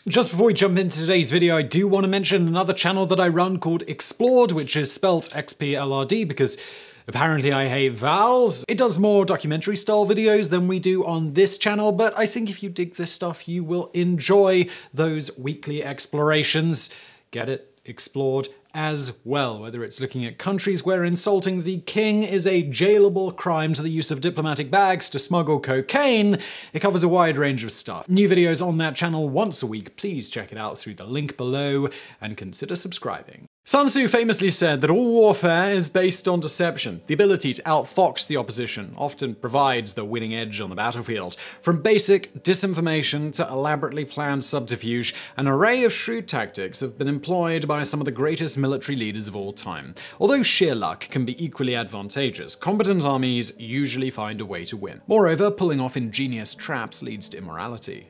Just before we jump into today's video, I do want to mention another channel that I run called Explored, which is spelt XPLRD because apparently I hate vowels. It does more documentary style videos than we do on this channel, but I think if you dig this stuff, you will enjoy those weekly explorations. Get it? Explored as well, whether it's looking at countries where insulting the king is a jailable crime to the use of diplomatic bags to smuggle cocaine. It covers a wide range of stuff. New videos on that channel once a week. Please check it out through the link below and consider subscribing. Sun Tzu famously said that all warfare is based on deception. The ability to outfox the opposition often provides the winning edge on the battlefield. From basic disinformation to elaborately planned subterfuge, an array of shrewd tactics have been employed by some of the greatest military leaders of all time. Although sheer luck can be equally advantageous, competent armies usually find a way to win. Moreover, pulling off ingenious traps leads to immorality.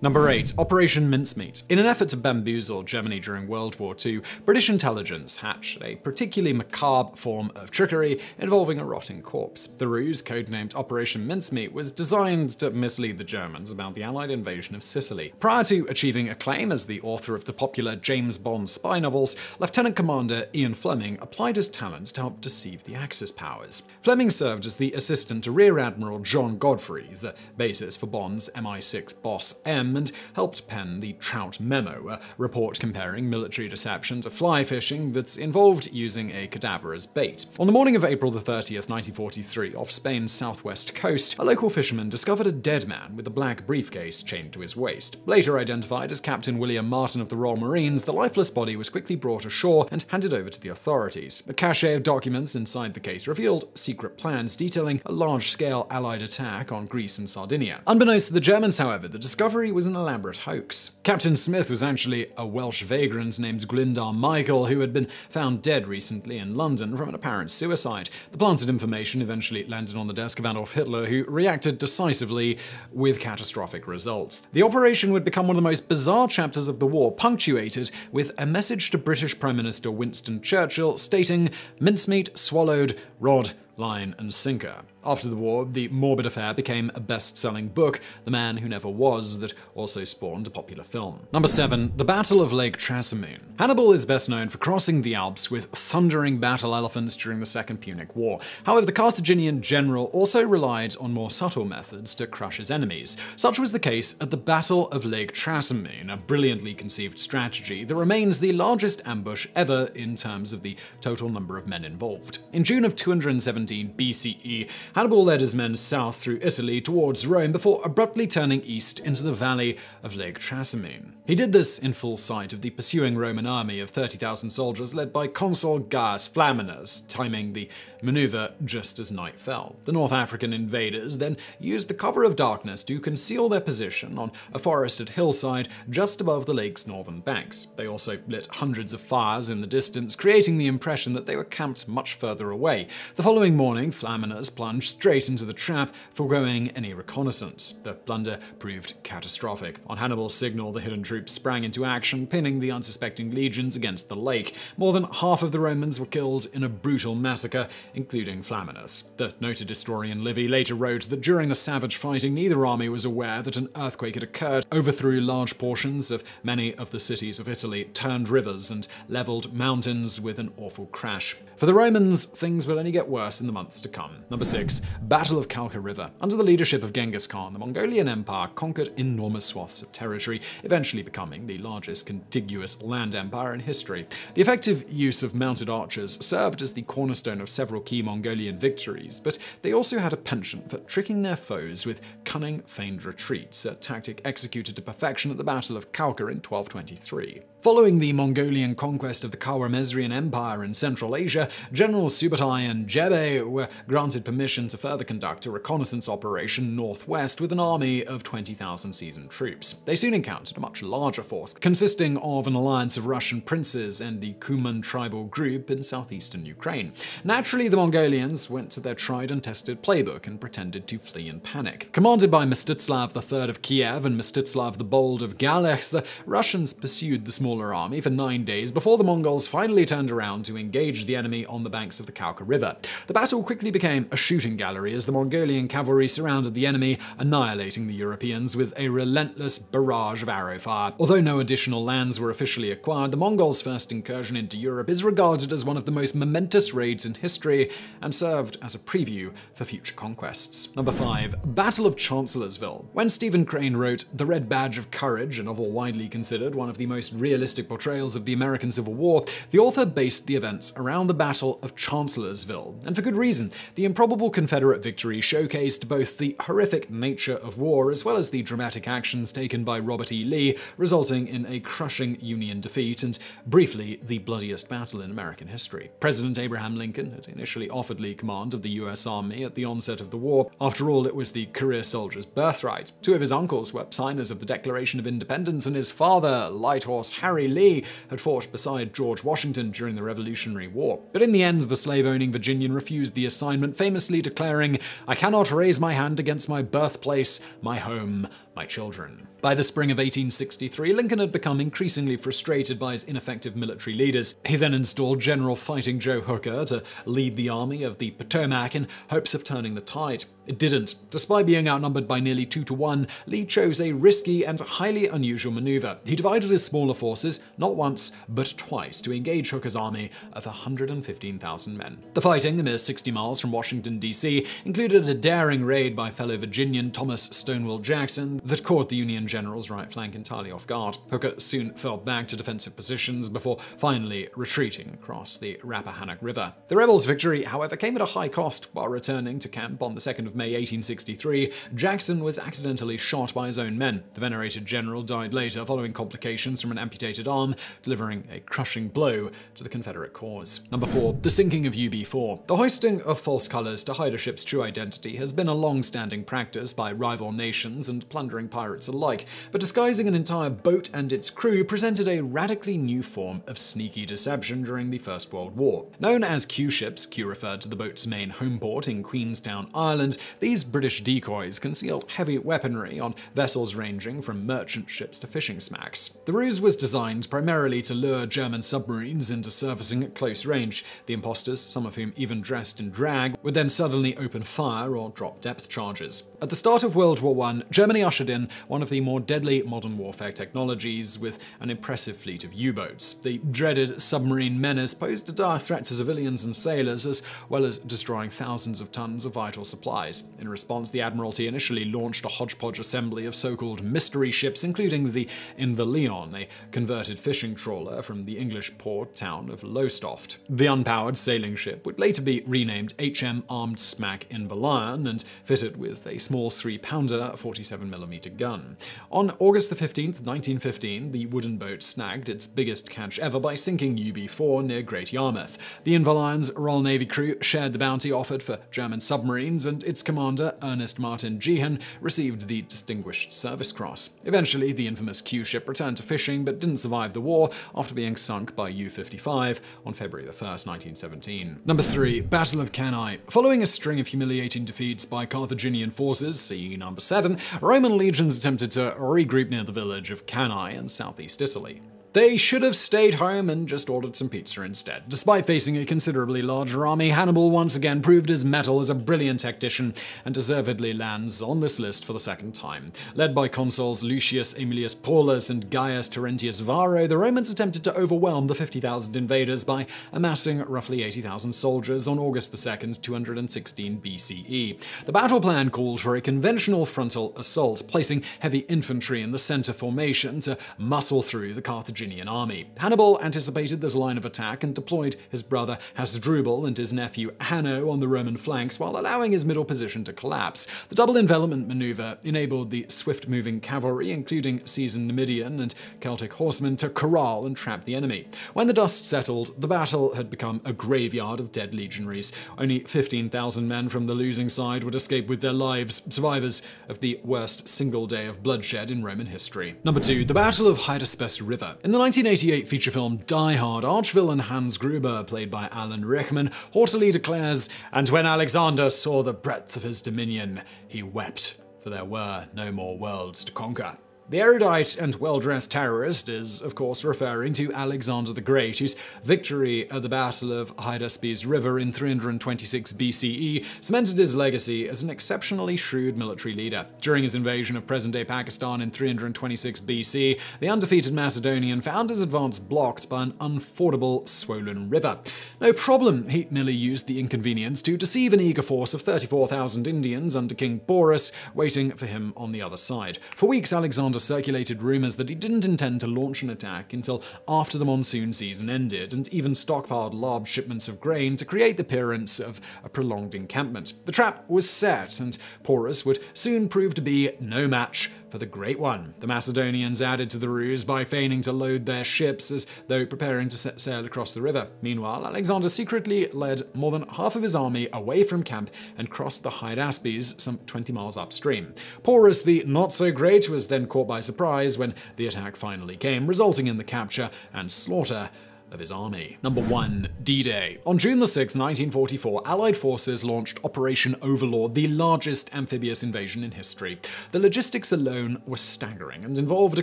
Number 8. Operation Mincemeat. In an effort to bamboozle Germany during World War II, British intelligence hatched a particularly macabre form of trickery involving a rotting corpse. The ruse, codenamed Operation Mincemeat, was designed to mislead the Germans about the Allied invasion of Sicily. Prior to achieving acclaim as the author of the popular James Bond spy novels, Lieutenant Commander Ian Fleming applied his talents to help deceive the Axis powers. Fleming served as the assistant to Rear Admiral John Godfrey, the basis for Bond's MI6 boss M, and helped pen the Trout Memo, a report comparing military deception to fly fishing that involved using a cadaver as bait. On the morning of April 30th, 1943, off Spain's southwest coast, a local fisherman discovered a dead man with a black briefcase chained to his waist. Later identified as Captain William Martin of the Royal Marines, the lifeless body was quickly brought ashore and handed over to the authorities. The cache of documents inside the case revealed secret plans detailing a large-scale Allied attack on Greece and Sardinia. Unbeknownst to the Germans, however, the discovery was an elaborate hoax. Captain Smith was actually a Welsh vagrant named Glyndar Michael who had been found dead recently in London from an apparent suicide. The planted information eventually landed on the desk of Adolf Hitler, who reacted decisively with catastrophic results. The operation would become one of the most bizarre chapters of the war, punctuated with a message to British Prime Minister Winston Churchill stating, "Mincemeat swallowed, rod, line, and sinker." After the war, the morbid affair became a best-selling book, The Man Who Never Was, that also spawned a popular film. Number 7. The Battle of Lake Trasimene. Hannibal is best known for crossing the Alps with thundering battle elephants during the Second Punic War. However, the Carthaginian general also relied on more subtle methods to crush his enemies. Such was the case at the Battle of Lake Trasimene, a brilliantly conceived strategy that remains the largest ambush ever in terms of the total number of men involved. In June of 217 BCE, Hannibal led his men south through Italy towards Rome before abruptly turning east into the valley of Lake Trasimene. He did this in full sight of the pursuing Roman army of 30,000 soldiers led by Consul Gaius Flaminius, timing the maneuver just as night fell. The North African invaders then used the cover of darkness to conceal their position on a forested hillside just above the lake's northern banks. They also lit hundreds of fires in the distance, creating the impression that they were camped much further away. The following morning, Flaminius plunged straight into the trap, foregoing any reconnaissance. The blunder proved catastrophic. On Hannibal's signal, the hidden troops sprang into action, pinning the unsuspecting legions against the lake. More than half of the Romans were killed in a brutal massacre, including Flaminius. The noted historian Livy later wrote that during the savage fighting, neither army was aware that an earthquake had occurred, overthrew large portions of many of the cities of Italy, turned rivers, and leveled mountains with an awful crash. For the Romans, things would only get worse in the months to come. Number 6. Battle of Calca River. Under the leadership of Genghis Khan, the Mongolian Empire conquered enormous swaths of territory, eventually becoming the largest contiguous land empire in history. The effective use of mounted archers served as the cornerstone of several key Mongolian victories, but they also had a penchant for tricking their foes with cunning, feigned retreats, a tactic executed to perfection at the Battle of Kalka in 1223. Following the Mongolian conquest of the Khwarezmian Empire in Central Asia, Generals Subutai and Jebe were granted permission to further conduct a reconnaissance operation northwest with an army of 20,000 seasoned troops. They soon encountered a much larger force, consisting of an alliance of Russian princes and the Kuman tribal group in southeastern Ukraine. Naturally, the Mongolians went to their tried and tested playbook and pretended to flee in panic. Commanded by Mstislav III of Kiev and Mstislav the Bold of Galech, the Russians pursued the small smaller army for 9 days before the Mongols finally turned around to engage the enemy on the banks of the Kalka River. The battle quickly became a shooting gallery as the Mongolian cavalry surrounded the enemy, annihilating the Europeans with a relentless barrage of arrow fire. Although no additional lands were officially acquired, the Mongols' first incursion into Europe is regarded as one of the most momentous raids in history and served as a preview for future conquests. Number 5. Battle of Chancellorsville. When Stephen Crane wrote The Red Badge of Courage, a novel widely considered one of the most realistic portrayals of the American Civil War, the author based the events around the Battle of Chancellorsville. And for good reason. The improbable Confederate victory showcased both the horrific nature of war as well as the dramatic actions taken by Robert E. Lee, resulting in a crushing Union defeat and, briefly, the bloodiest battle in American history. President Abraham Lincoln had initially offered Lee command of the U.S. Army at the onset of the war. After all, it was the career soldier's birthright. Two of his uncles were signers of the Declaration of Independence, and his father, Light Horse Harry Lee, had fought beside George Washington during the Revolutionary War. But in the end, the slave-owning Virginian refused the assignment, famously declaring, "I cannot raise my hand against my birthplace, my home, my children." By the spring of 1863, Lincoln had become increasingly frustrated by his ineffective military leaders. He then installed General Fighting Joe Hooker to lead the Army of the Potomac in hopes of turning the tide. It didn't. Despite being outnumbered by nearly 2-1, Lee chose a risky and highly unusual maneuver. He divided his smaller forces, not once, but twice, to engage Hooker's army of 115,000 men. The fighting, a mere 60 miles from Washington, D.C., included a daring raid by fellow Virginian Thomas Stonewall Jackson that caught the Union general's right flank entirely off guard. Hooker soon fell back to defensive positions before finally retreating across the Rappahannock River. The rebels' victory, however, came at a high cost. While returning to camp on the 2nd of May 1863, Jackson was accidentally shot by his own men. The venerated general died later following complications from an amputated arm, delivering a crushing blow to the Confederate cause. Number 4. The Sinking of UB4. The hoisting of false colors to hide a ship's true identity has been a long-standing practice by rival nations and plundering pirates alike, but disguising an entire boat and its crew presented a radically new form of sneaky deception during the First World War. Known as Q-ships, Q referred to the boat's main home port in Queenstown, Ireland, these British decoys concealed heavy weaponry on vessels ranging from merchant ships to fishing smacks. The ruse was designed primarily to lure German submarines into surfacing at close range. The imposters, some of whom even dressed in drag, would then suddenly open fire or drop depth charges. At the start of World War I, Germany ushered in one of the more deadly modern warfare technologies with an impressive fleet of U-boats. The dreaded submarine menace posed a dire threat to civilians and sailors, as well as destroying thousands of tons of vital supplies. In response, the Admiralty initially launched a hodgepodge assembly of so-called mystery ships, including the Inverleon, a converted fishing trawler from the English port town of Lowestoft. The unpowered sailing ship would later be renamed HM Armed Smack Inverlion and fitted with a small 3-pounder 47mm gun. On August 15, 1915, the wooden boat snagged its biggest catch ever by sinking UB4 near Great Yarmouth. The Inverlion's Royal Navy crew shared the bounty offered for German submarines, and its commander, Ernest Martin Jehan, received the Distinguished Service Cross. Eventually, the infamous Q-ship returned to fishing but didn't survive the war after being sunk by U-55 on February 1, 1917. Number 3. Battle of Cannae. Following a string of humiliating defeats by Carthaginian forces, see number 7, Roman legions attempted to regroup near the village of Cannae in southeast Italy. They should have stayed home and just ordered some pizza instead. Despite facing a considerably larger army, Hannibal once again proved his mettle as a brilliant tactician and deservedly lands on this list for the second time. Led by consuls Lucius Aemilius Paulus and Gaius Terentius Varro, the Romans attempted to overwhelm the 50,000 invaders by amassing roughly 80,000 soldiers on August 2, 216 BCE. The battle plan called for a conventional frontal assault, placing heavy infantry in the center formation to muscle through the Carthaginian army. Hannibal anticipated this line of attack and deployed his brother Hasdrubal and his nephew Hanno on the Roman flanks while allowing his middle position to collapse. The double envelopment maneuver enabled the swift-moving cavalry, including seasoned Numidian and Celtic horsemen, to corral and trap the enemy. When the dust settled, the battle had become a graveyard of dead legionaries. Only 15,000 men from the losing side would escape with their lives, survivors of the worst single day of bloodshed in Roman history. Number 2. The Battle of Hydaspes River. In the 1988 feature film Die Hard, archvillain Hans Gruber, played by Alan Rickman, haughtily declares, "And when Alexander saw the breadth of his dominion, he wept, for there were no more worlds to conquer." The erudite and well-dressed terrorist is, of course, referring to Alexander the Great, whose victory at the Battle of Hydaspes River in 326 BCE cemented his legacy as an exceptionally shrewd military leader. During his invasion of present-day Pakistan in 326 BC, the undefeated Macedonian found his advance blocked by an unfordable, swollen river. No problem, he merely used the inconvenience to deceive an eager force of 34,000 Indians under King Porus, waiting for him on the other side. For weeks, Alexander circulated rumors that he didn't intend to launch an attack until after the monsoon season ended, and even stockpiled large shipments of grain to create the appearance of a prolonged encampment. The trap was set, and Porus would soon prove to be no match for the Great One. The Macedonians added to the ruse by feigning to load their ships as though preparing to set sail across the river. Meanwhile, Alexander secretly led more than half of his army away from camp and crossed the Hydaspes some 20 miles upstream. Porus the not-so-great was then caught by surprise when the attack finally came, resulting in the capture and slaughter of his army. Number 1. D-Day. On June 6, 1944, Allied forces launched Operation Overlord, the largest amphibious invasion in history. The logistics alone were staggering and involved a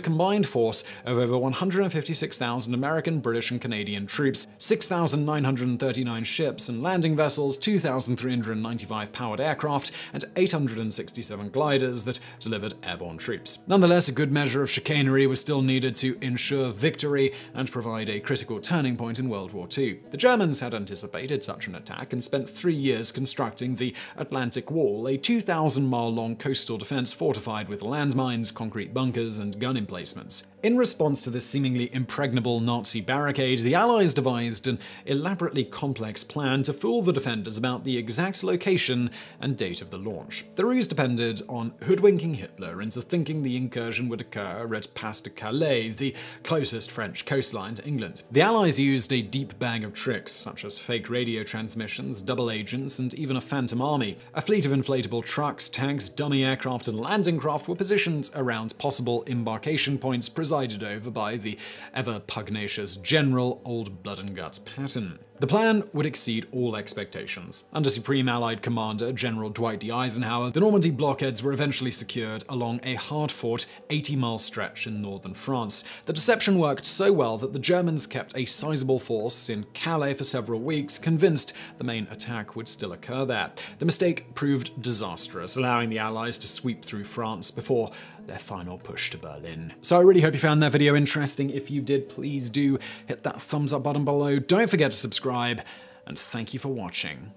combined force of over 156,000 American, British, and Canadian troops, 6,939 ships and landing vessels, 2,395 powered aircraft, and 867 gliders that delivered airborne troops. Nonetheless, a good measure of chicanery was still needed to ensure victory and provide a critical turning point in World War II. The Germans had anticipated such an attack and spent 3 years constructing the Atlantic Wall, a 2,000-mile-long coastal defense fortified with landmines, concrete bunkers, and gun emplacements. In response to this seemingly impregnable Nazi barricade, the Allies devised an elaborately complex plan to fool the defenders about the exact location and date of the launch. The ruse depended on hoodwinking Hitler into thinking the incursion would occur at Pas de Calais, the closest French coastline to England. The Allies used a deep bag of tricks, such as fake radio transmissions, double agents, and even a phantom army. A fleet of inflatable trucks, tanks, dummy aircraft, and landing craft were positioned around possible embarkation points presided over by the ever-pugnacious General Old Blood and Guts Patton. The plan would exceed all expectations. Under Supreme Allied Commander General Dwight D. Eisenhower, the Normandy blockades were eventually secured along a hard-fought 80-mile stretch in northern France. The deception worked so well that the Germans kept a sizable force in Calais for several weeks, convinced the main attack would still occur there. The mistake proved disastrous, allowing the Allies to sweep through France before their final push to Berlin. So I really hope you found that video interesting. If you did, please do hit that thumbs up button below. Don't forget to subscribe, and thank you for watching.